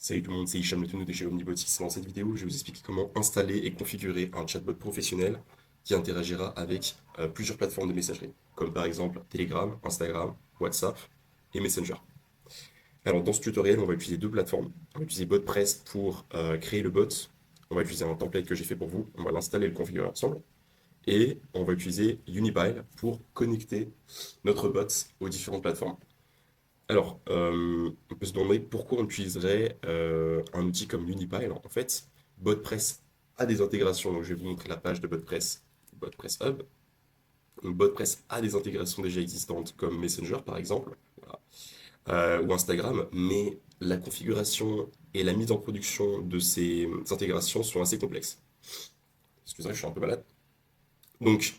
Salut tout le monde, c'est Hicham le Tounou de chez Omnibotics. Dans cette vidéo, je vais vous expliquer comment installer et configurer un chatbot professionnel qui interagira avec plusieurs plateformes de messagerie, comme par exemple Telegram, Instagram, WhatsApp et Messenger. Alors dans ce tutoriel, on va utiliser deux plateformes. On va utiliser BotPress pour créer le bot. On va utiliser un template que j'ai fait pour vous. On va l'installer et le configurer ensemble. Et on va utiliser Unipile pour connecter notre bot aux différentes plateformes. Alors, on peut se demander pourquoi on utiliserait un outil comme Unipile. En fait, BotPress a des intégrations. Donc, je vais vous montrer la page de BotPress, BotPress Hub. Donc, BotPress a des intégrations déjà existantes comme Messenger, par exemple, voilà, ou Instagram, mais la configuration et la mise en production de ces intégrations sont assez complexes. Excusez-moi, je suis un peu malade. Donc,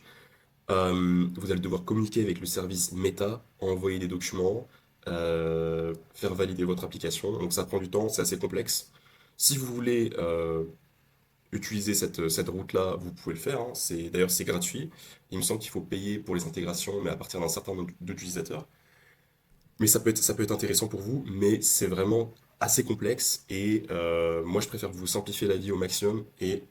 vous allez devoir communiquer avec le service Meta, envoyer des documents, faire valider votre application. Donc ça prend du temps, c'est assez complexe. Si vous voulez utiliser cette route-là, vous pouvez le faire, hein. D'ailleurs, c'est gratuit. Il me semble qu'il faut payer pour les intégrations, mais à partir d'un certain nombre d'utilisateurs. Mais ça peut être intéressant pour vous, mais c'est vraiment assez complexe. Et moi, je préfère vous simplifier la vie au maximum et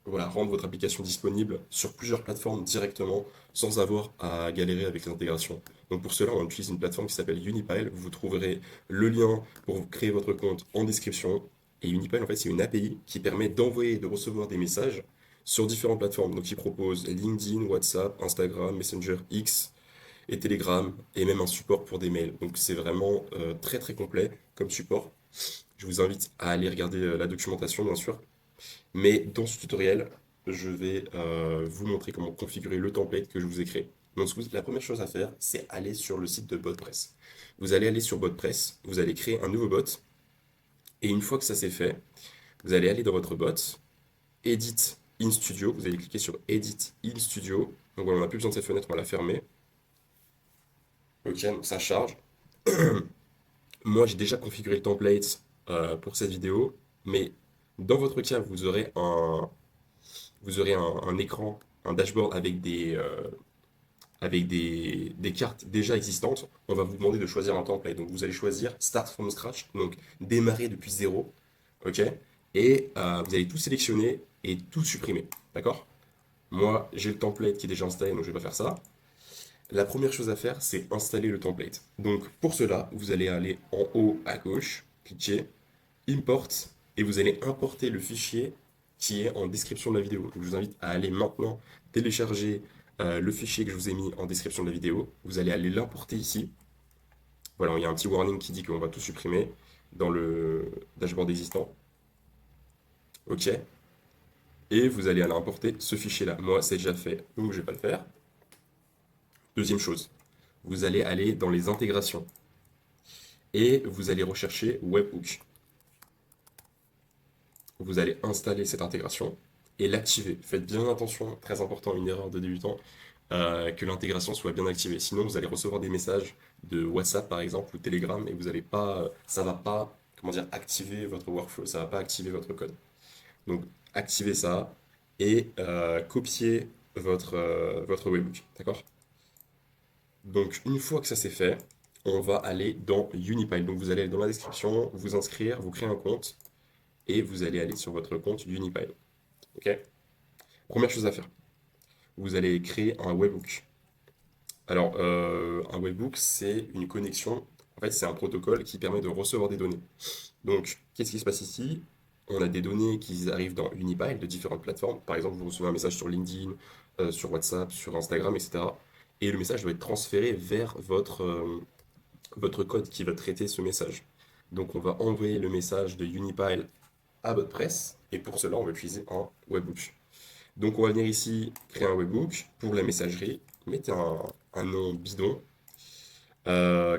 voilà, rendre votre application disponible sur plusieurs plateformes directement sans avoir à galérer avec l'intégration. Donc pour cela, on utilise une plateforme qui s'appelle Unipile. Vous trouverez le lien pour créer votre compte en description. Et Unipile, en fait, c'est une API qui permet d'envoyer et de recevoir des messages sur différentes plateformes. Donc, il propose LinkedIn, WhatsApp, Instagram, Messenger X, et Telegram, et même un support pour des mails. Donc c'est vraiment très très complet comme support. Je vous invite à aller regarder la documentation, bien sûr. Mais dans ce tutoriel, je vais vous montrer comment configurer le template que je vous ai créé. Donc la première chose à faire, c'est aller sur le site de BotPress. Vous allez aller sur BotPress, vous allez créer un nouveau bot, et une fois que ça c'est fait, vous allez aller dans votre bot, Edit in Studio, vous allez cliquer sur Edit in Studio. Donc voilà, on n'a plus besoin de cette fenêtre, on va la fermer. Ok, donc ça charge. Moi, j'ai déjà configuré le template pour cette vidéo, mais dans votre cas, vous aurez un écran, un dashboard avec des cartes déjà existantes. On va vous demander de choisir un template. Donc, vous allez choisir Start from scratch, donc démarrer depuis zéro. OK? Et vous allez tout sélectionner et tout supprimer. D'accord? Moi, j'ai le template qui est déjà installé, donc je vais pas faire ça. La première chose à faire, c'est installer le template. Donc pour cela, vous allez aller en haut à gauche, cliquer, Import, et vous allez importer le fichier qui est en description de la vidéo. Donc, je vous invite à aller maintenant télécharger le fichier que je vous ai mis en description de la vidéo. Vous allez aller l'importer ici. Voilà, il y a un petit warning qui dit qu'on va tout supprimer dans le dashboard existant. OK. Et vous allez aller importer ce fichier-là. Moi, c'est déjà fait, donc je ne vais pas le faire. Deuxième chose, vous allez aller dans les intégrations et vous allez rechercher Webhook. Vous allez installer cette intégration et l'activer. Faites bien attention, très important, une erreur de débutant, que l'intégration soit bien activée. Sinon, vous allez recevoir des messages de WhatsApp par exemple ou Telegram et vous allez pas, ça va pas, comment dire, activer votre workflow, ça va pas activer votre code. Donc, activez ça et copiez votre webhook, d'accord? Donc, une fois que ça c'est fait, on va aller dans Unipile. Donc, vous allez aller dans la description, vous inscrire, vous créer un compte et vous allez aller sur votre compte Unipile. Ok? Première chose à faire, vous allez créer un webhook. Alors, un webhook, c'est une connexion. En fait, c'est un protocole qui permet de recevoir des données. Donc, qu'est-ce qui se passe ici? On a des données qui arrivent dans Unipile de différentes plateformes. Par exemple, vous recevez un message sur LinkedIn, sur WhatsApp, sur Instagram, etc. Et le message doit être transféré vers votre code qui va traiter ce message. Donc, on va envoyer le message de Unipile à BotPress. Et pour cela, on va utiliser un webhook. Donc on va venir ici créer un webhook pour la messagerie. Mettez un nom bidon. Euh,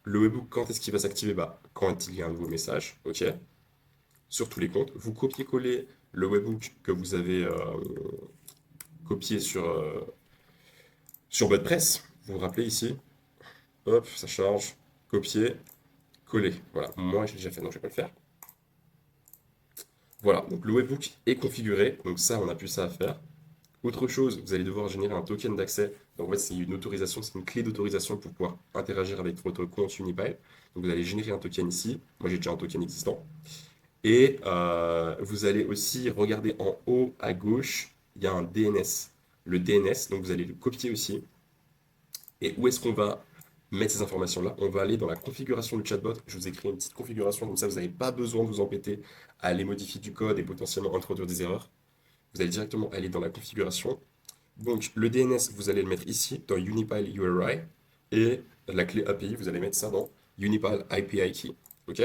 le webhook, quand est-ce qu'il va s'activer? Bah, quand il y a un nouveau message, ok, sur tous les comptes. Vous copiez-collez le webhook que vous avez copié sur WordPress. Vous vous rappelez ici. Hop, ça charge. Copier, coller. Voilà, moi j'ai déjà fait, donc je vais pas le faire. Voilà, donc le webhook est configuré, donc ça on a plus ça à faire. Autre chose, vous allez devoir générer un token d'accès. Donc en fait, c'est une autorisation, c'est une clé d'autorisation pour pouvoir interagir avec votre compte Unipile. Donc vous allez générer un token ici. Moi, j'ai déjà un token existant. Et vous allez aussi regarder en haut à gauche, il y a un DNS. Le DNS, donc vous allez le copier aussi. Et où est-ce qu'on va mettre ces informations-là? On va aller dans la configuration du chatbot. Je vous ai créé une petite configuration, comme ça vous n'avez pas besoin de vous embêter à aller modifier du code et potentiellement introduire des erreurs. Vous allez directement aller dans la configuration. Donc le DNS, vous allez le mettre ici, dans Unipile URI. Et la clé API, vous allez mettre ça dans Unipile API Key. OK?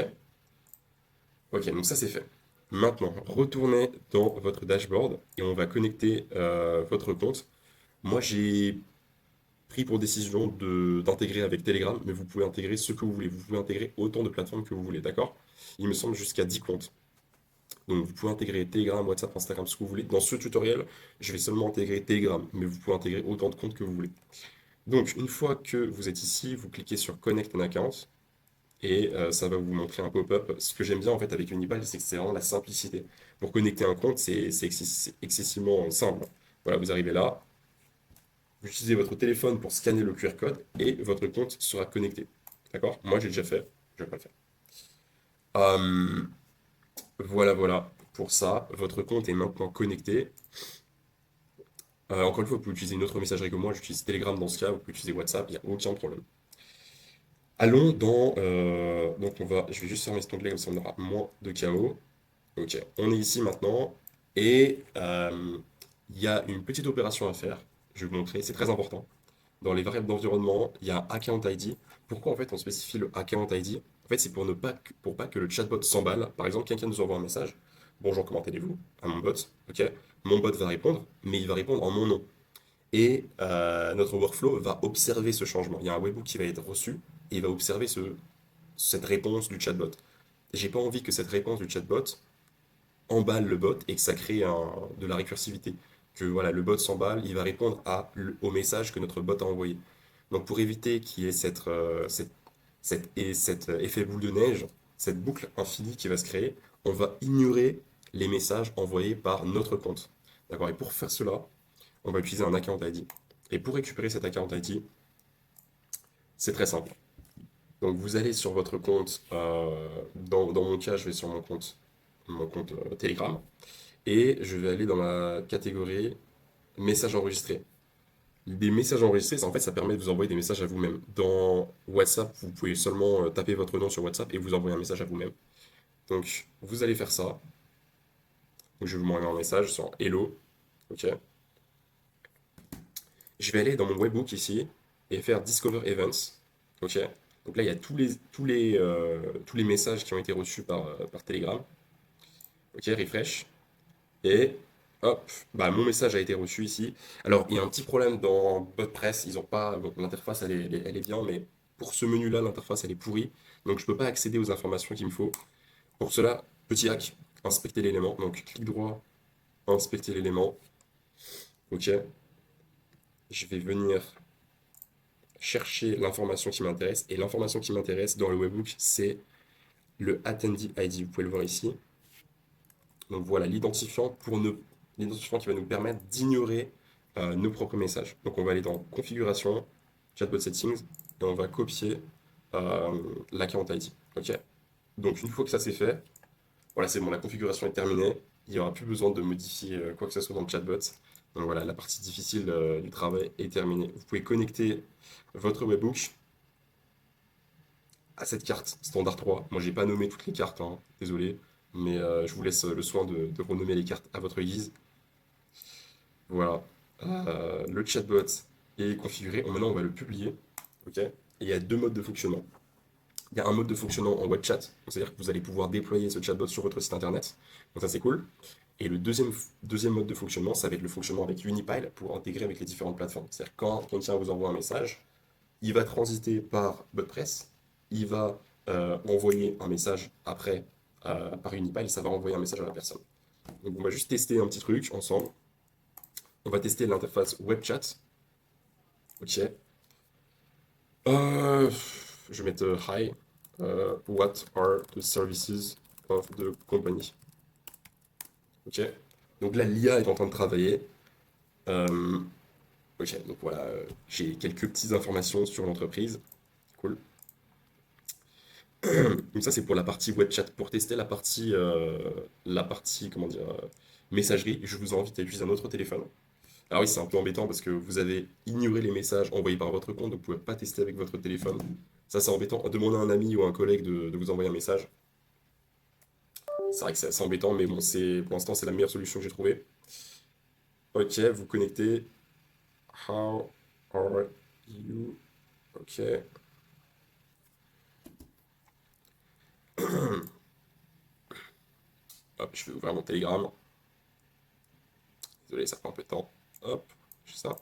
Ok, donc ça c'est fait. Maintenant, retournez dans votre dashboard et on va connecter votre compte. Moi, j'ai pris pour décision d'intégrer avec Telegram, mais vous pouvez intégrer ce que vous voulez. Vous pouvez intégrer autant de plateformes que vous voulez, d'accord? Il me semble jusqu'à 10 comptes. Donc vous pouvez intégrer Telegram, WhatsApp, Instagram, ce que vous voulez. Dans ce tutoriel, je vais seulement intégrer Telegram, mais vous pouvez intégrer autant de comptes que vous voulez. Donc une fois que vous êtes ici, vous cliquez sur Connect an account et ça va vous montrer un pop-up. Ce que j'aime bien en fait avec Unipal, c'est que c'est vraiment la simplicité. Pour connecter un compte, c'est excessivement simple. Voilà, vous arrivez là, vous utilisez votre téléphone pour scanner le QR code et votre compte sera connecté. D'accord? Moi, j'ai déjà fait, je vais pas le faire. Euh, voilà pour ça. Votre compte est maintenant connecté. Encore une fois, vous pouvez utiliser une autre messagerie que moi. J'utilise Telegram dans ce cas. Vous pouvez utiliser WhatsApp. Il n'y a aucun problème. Allons dans. Donc, je vais juste fermer cet onglet comme ça on aura moins de chaos. Ok, on est ici maintenant. Et il y a une petite opération à faire. Je vais vous montrer. C'est très important. Dans les variables d'environnement, il y a un account ID. Pourquoi en fait on spécifie le account ID? En fait, c'est pour ne pas pour pas que le chatbot s'emballe. Par exemple, quelqu'un nous envoie un message. Bonjour, comment allez-vous? À mon bot. Ok. Mon bot va répondre, mais il va répondre en mon nom. Et notre workflow va observer ce changement. Il y a un webhook qui va être reçu et il va observer cette réponse du chatbot. J'ai pas envie que cette réponse du chatbot emballe le bot et que ça crée de la récursivité. Que voilà, le bot s'emballe, il va répondre au message que notre bot a envoyé. Donc pour éviter qu'il y ait cet effet boule de neige, cette boucle infinie qui va se créer, on va ignorer les messages envoyés par notre compte. D'accord? Et pour faire cela, on va utiliser un account ID. Et pour récupérer cet account ID, c'est très simple. Donc vous allez sur votre compte, dans mon cas, je vais sur mon compte Telegram, et je vais aller dans la catégorie messages enregistrés. Les messages enregistrés, en fait, ça permet de vous envoyer des messages à vous-même. Dans WhatsApp, vous pouvez seulement taper votre nom sur WhatsApp et vous envoyer un message à vous-même. Donc, vous allez faire ça. Donc, je vais vous envoyer un message sur Hello. Ok. Je vais aller dans mon webbook ici et faire Discover Events. Ok. Donc là, il y a tous les messages qui ont été reçus par Telegram. Ok, refresh. Et hop, bah, mon message a été reçu ici. Alors, il y a un petit problème dans BotPress. Ils ont pas. Bon, l'interface, elle est bien, mais pour ce menu-là, l'interface, elle est pourrie. Donc, je ne peux pas accéder aux informations qu'il me faut. Pour cela, petit hack, inspecter l'élément. Donc, clic droit, inspecter l'élément. OK. Je vais venir chercher l'information qui m'intéresse. Et l'information qui m'intéresse dans le webbook, c'est le attendee ID. Vous pouvez le voir ici. Donc voilà, l'identifiant qui va nous permettre d'ignorer nos propres messages. Donc on va aller dans Configuration, Chatbot Settings, et on va copier l'account ID. Ok. Donc une fois que ça c'est fait, voilà, c'est bon, la configuration est terminée. Il n'y aura plus besoin de modifier quoi que ce soit dans le chatbot. Donc voilà, la partie difficile du travail est terminée. Vous pouvez connecter votre webbook à cette carte standard 3. Moi, j'ai pas nommé toutes les cartes, hein, désolé, mais je vous laisse le soin de renommer les cartes à votre guise. Voilà. Le chatbot est configuré. Maintenant, on va le publier. Ok. Et il y a deux modes de fonctionnement. Il y a un mode de fonctionnement en web chat, c'est-à-dire que vous allez pouvoir déployer ce chatbot sur votre site internet. Donc ça, c'est cool. Et le deuxième mode de fonctionnement, ça va être le fonctionnement avec Unipile pour intégrer avec les différentes plateformes. C'est-à-dire quand quelqu'un vous envoie un message, il va transiter par BotPress, il va envoyer un message après par Unipile, ça va envoyer un message à la personne. Donc on va juste tester un petit truc ensemble. On va tester l'interface web chat. Ok. Euh, je vais mettre Hi. What are the services of the company? Ok. Donc là, l'IA est en train de travailler. Euh, ok. Donc voilà, j'ai quelques petites informations sur l'entreprise. Cool. Donc ça, c'est pour la partie web chat. Pour tester la partie, comment dire, messagerie, je vous invite à utiliser un autre téléphone. Alors oui, c'est un peu embêtant parce que vous avez ignoré les messages envoyés par votre compte, donc vous ne pouvez pas tester avec votre téléphone. Ça, c'est embêtant. Demandez à un ami ou à un collègue de vous envoyer un message. C'est vrai que c'est assez embêtant, mais bon, pour l'instant, c'est la meilleure solution que j'ai trouvée. Ok, vous connectez. How are you? Ok. Hop, je vais ouvrir mon Telegram. Désolé, ça prend un peu de temps. Hop, je fais ça.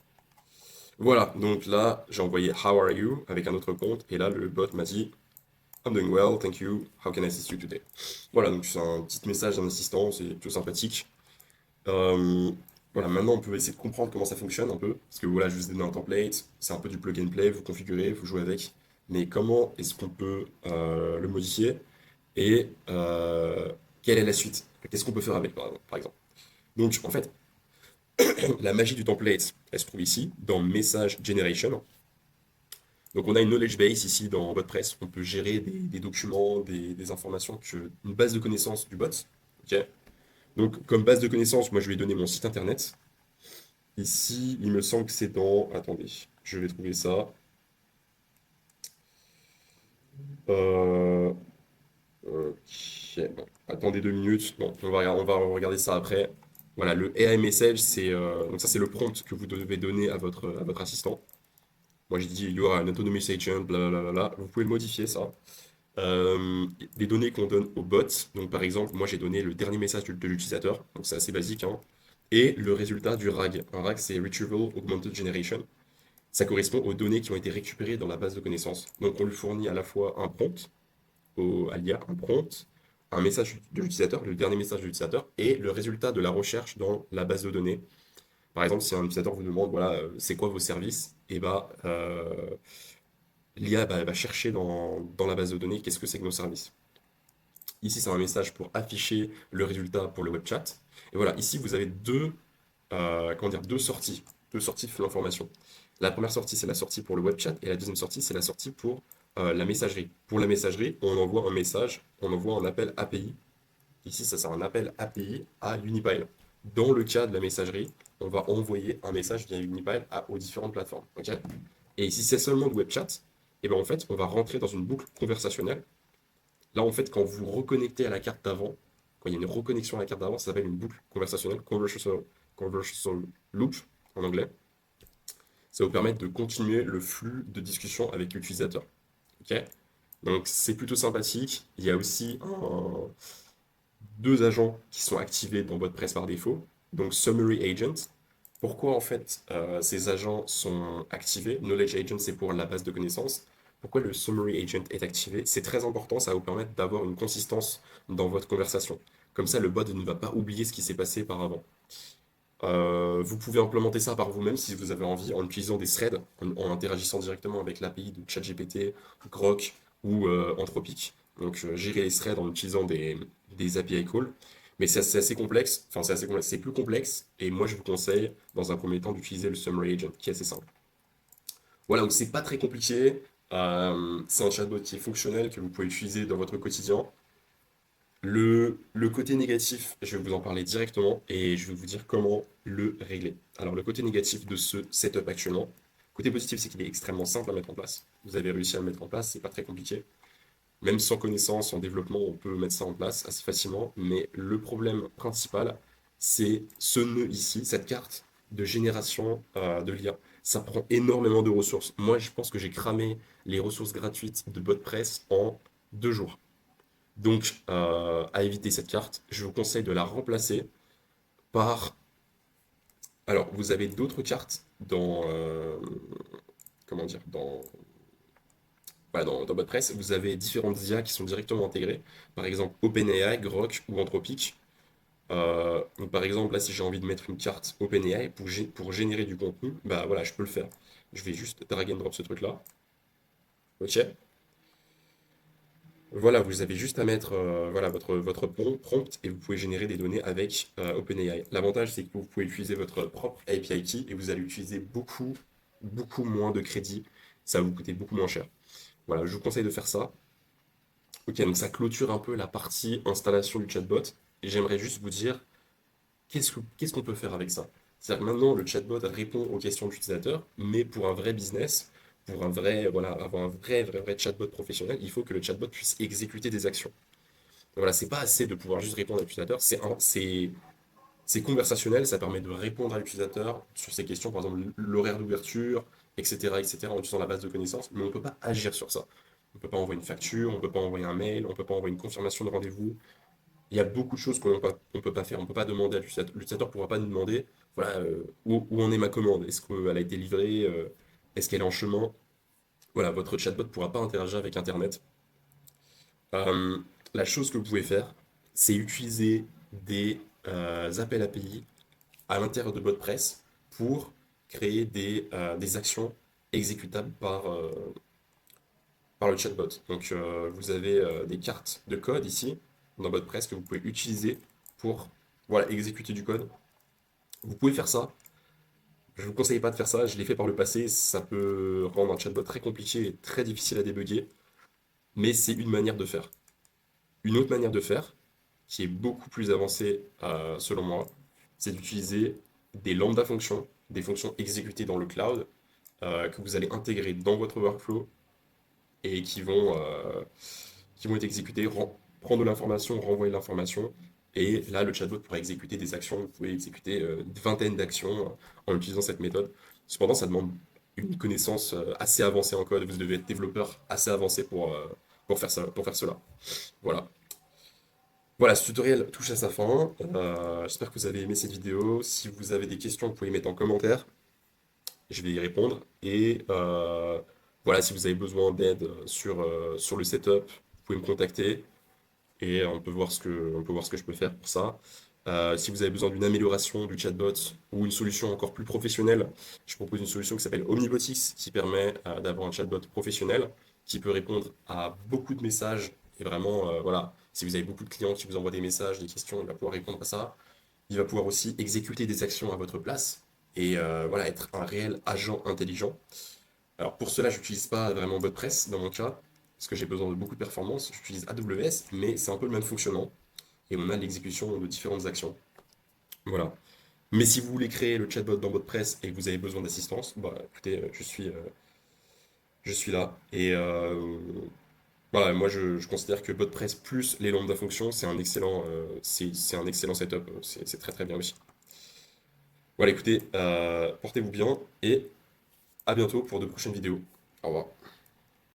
Voilà, donc là, j'ai envoyé How are you avec un autre compte, et là, le bot m'a dit I'm doing well, thank you. How can I assist you today? Voilà, donc c'est un petit message d'un assistant, c'est plutôt sympathique. Euh, voilà, maintenant on peut essayer de comprendre comment ça fonctionne un peu, parce que voilà, je vous ai donné un template, c'est un peu du plug and play, vous configurez, vous jouez avec, mais comment est-ce qu'on peut le modifier et quelle est la suite? Qu'est-ce qu'on peut faire avec, par exemple? Donc en fait, la magie du template, elle se trouve ici, dans Message Generation. Donc on a une knowledge base ici dans WordPress, on peut gérer des documents, des informations, une base de connaissances du bot. Ok. Donc comme base de connaissances, moi je lui ai donné mon site internet. Ici, il me semble que c'est dans... Attendez, je vais trouver ça. Euh, ok, bon, attendez 2 minutes. Bon, on va regarder ça après. Voilà, le AI message, donc ça c'est le prompt que vous devez donner à votre assistant. Moi j'ai dit you are an autonomous agent, blablabla. Vous pouvez le modifier ça. Les données qu'on donne au bot, donc par exemple, moi j'ai donné le dernier message de l'utilisateur, donc c'est assez basique, hein, et le résultat du RAG. Un RAG, c'est Retrieval Augmented Generation. Ça correspond aux données qui ont été récupérées dans la base de connaissances. Donc on lui fournit à la fois un prompt à l'IA, un prompt, un message de l'utilisateur, le dernier message de l'utilisateur, et le résultat de la recherche dans la base de données. Par exemple, si un utilisateur vous demande, voilà, c'est quoi vos services, et bah, l'IA va chercher dans la base de données qu'est-ce que c'est que nos services. Ici, c'est un message pour afficher le résultat pour le web chat. Et voilà, ici, vous avez comment dire, deux sorties de l'information. La première sortie, c'est la sortie pour le web chat, et la deuxième sortie, c'est la sortie pour la messagerie. Pour la messagerie, on envoie un message, on envoie un appel API. Ici, ça c'est un appel API à Unipile. Dans le cas de la messagerie, on va envoyer un message via Unipile aux différentes plateformes. Ok. Et ici, c'est seulement du web chat. Et bien en fait, on va rentrer dans une boucle conversationnelle. Là, en fait, quand vous reconnectez à la carte d'avant, quand il y a une reconnexion à la carte d'avant, ça s'appelle une boucle conversationnelle, conversation loop en anglais. Ça va vous permettre de continuer le flux de discussion avec l'utilisateur. Ok. Donc c'est plutôt sympathique. Il y a aussi deux agents qui sont activés dans WordPress par défaut. Donc Summary Agent. Pourquoi en fait ces agents sont activés? Knowledge Agent, c'est pour la base de connaissances. Pourquoi le Summary Agent est activé? C'est très important, ça va vous permettre d'avoir une consistance dans votre conversation. Comme ça, le bot ne va pas oublier ce qui s'est passé par avant. Vous pouvez implémenter ça par vous-même si vous avez envie en utilisant des threads, en interagissant directement avec l'API de ChatGPT, Grok ou Anthropic. Donc gérer les threads en utilisant des API calls. Mais c'est assez complexe, enfin c'est assez complexe, c'est plus complexe, et moi je vous conseille dans un premier temps d'utiliser le Summary Agent, qui est assez simple. Voilà, donc c'est pas très compliqué, c'est un chatbot qui est fonctionnel, que vous pouvez utiliser dans votre quotidien. Le côté négatif, je vais vous en parler directement et je vais vous dire comment le régler. Alors, le côté négatif de ce setup actuellement, côté positif, c'est qu'il est extrêmement simple à mettre en place. Vous avez réussi à le mettre en place, c'est pas très compliqué. Même sans connaissance, en développement, on peut mettre ça en place assez facilement. Mais le problème principal, c'est ce nœud ici, cette carte de génération de l'IA. Ça prend énormément de ressources. Moi, je pense que j'ai cramé les ressources gratuites de BotPress en 2 jours. Donc, à éviter cette carte, je vous conseille de la remplacer par... Alors, vous avez d'autres cartes comment dire, voilà, dans WordPress. Vous avez différentes IA qui sont directement intégrées. Par exemple, OpenAI, Grok ou Anthropic. Donc, par exemple, là, si j'ai envie de mettre une carte OpenAI pour générer du contenu, bah voilà, je peux le faire. Je vais juste drag and drop ce truc-là. Ok. Voilà, vous avez juste à mettre voilà, votre prompt et vous pouvez générer des données avec OpenAI. L'avantage, c'est que vous pouvez utiliser votre propre API key et vous allez utiliser beaucoup moins de crédit. Ça va vous coûter beaucoup moins cher. Voilà, je vous conseille de faire ça. Ok, donc ça clôture un peu la partie installation du chatbot. Et j'aimerais juste vous dire, qu'est-ce qu'on peut faire avec ça? C'est-à-dire que maintenant, le chatbot répond aux questions de l'utilisateur, mais pour un vrai business, pour un vrai, voilà, avoir un vrai chatbot professionnel, il faut que le chatbot puisse exécuter des actions. Donc voilà, c'est pas assez de pouvoir juste répondre à l'utilisateur, c'est conversationnel, ça permet de répondre à l'utilisateur sur ces questions, par exemple l'horaire d'ouverture, etc., en utilisant la base de connaissances, mais on ne peut pas agir sur ça. On ne peut pas envoyer une facture, on ne peut pas envoyer un mail, on ne peut pas envoyer une confirmation de rendez-vous. Il y a beaucoup de choses qu'on ne peut pas faire. On ne peut pas demander à l'utilisateur. L'utilisateur ne pourra pas nous demander, voilà, où en est ma commande? Est-ce qu'elle a été livrée? Est-ce qu'elle est en chemin? Voilà, votre chatbot ne pourra pas interagir avec Internet. Euh, la chose que vous pouvez faire, c'est utiliser des appels API à l'intérieur de BotPress pour créer des actions exécutables par le chatbot. Donc vous avez des cartes de code ici dans BotPress que vous pouvez utiliser pour voilà, exécuter du code. Vous pouvez faire ça. Je ne vous conseille pas de faire ça, je l'ai fait par le passé, ça peut rendre un chatbot très compliqué et très difficile à débugger, mais c'est une manière de faire. Une autre manière de faire, qui est beaucoup plus avancée selon moi, c'est d'utiliser des lambda fonctions, des fonctions exécutées dans le cloud, que vous allez intégrer dans votre workflow et qui vont être exécutées, prendre de l'information, renvoyer de l'information. Et là, le chatbot pourra exécuter des actions. Vous pouvez exécuter une vingtaine d'actions en utilisant cette méthode. Cependant, ça demande une connaissance assez avancée en code. Vous devez être développeur assez avancé pour faire ça, pour faire cela. Voilà. Voilà, ce tutoriel touche à sa fin. J'espère que vous avez aimé cette vidéo. Si vous avez des questions, vous pouvez les mettre en commentaire. Je vais y répondre. Et voilà, si vous avez besoin d'aide sur le setup, vous pouvez me contacter et on peut voir ce que je peux faire pour ça. Si vous avez besoin d'une amélioration du chatbot ou une solution encore plus professionnelle, je propose une solution qui s'appelle Omnibotics qui permet d'avoir un chatbot professionnel qui peut répondre à beaucoup de messages. Et vraiment, voilà, si vous avez beaucoup de clients qui vous envoient des messages, des questions, il va pouvoir répondre à ça. Il va pouvoir aussi exécuter des actions à votre place et voilà, être un réel agent intelligent. Alors pour cela, je n'utilise pas vraiment WordPress dans mon cas, parce que j'ai besoin de beaucoup de performance. J'utilise AWS, mais c'est un peu le même fonctionnement et on a l'exécution de différentes actions. Voilà. Mais si vous voulez créer le chatbot dans WordPress et que vous avez besoin d'assistance, bah écoutez, je suis là. Et voilà, moi je considère que WordPress plus les lambda fonctions, c'est un excellent setup. C'est très très bien aussi. Voilà, écoutez, portez-vous bien et à bientôt pour de prochaines vidéos. Au revoir.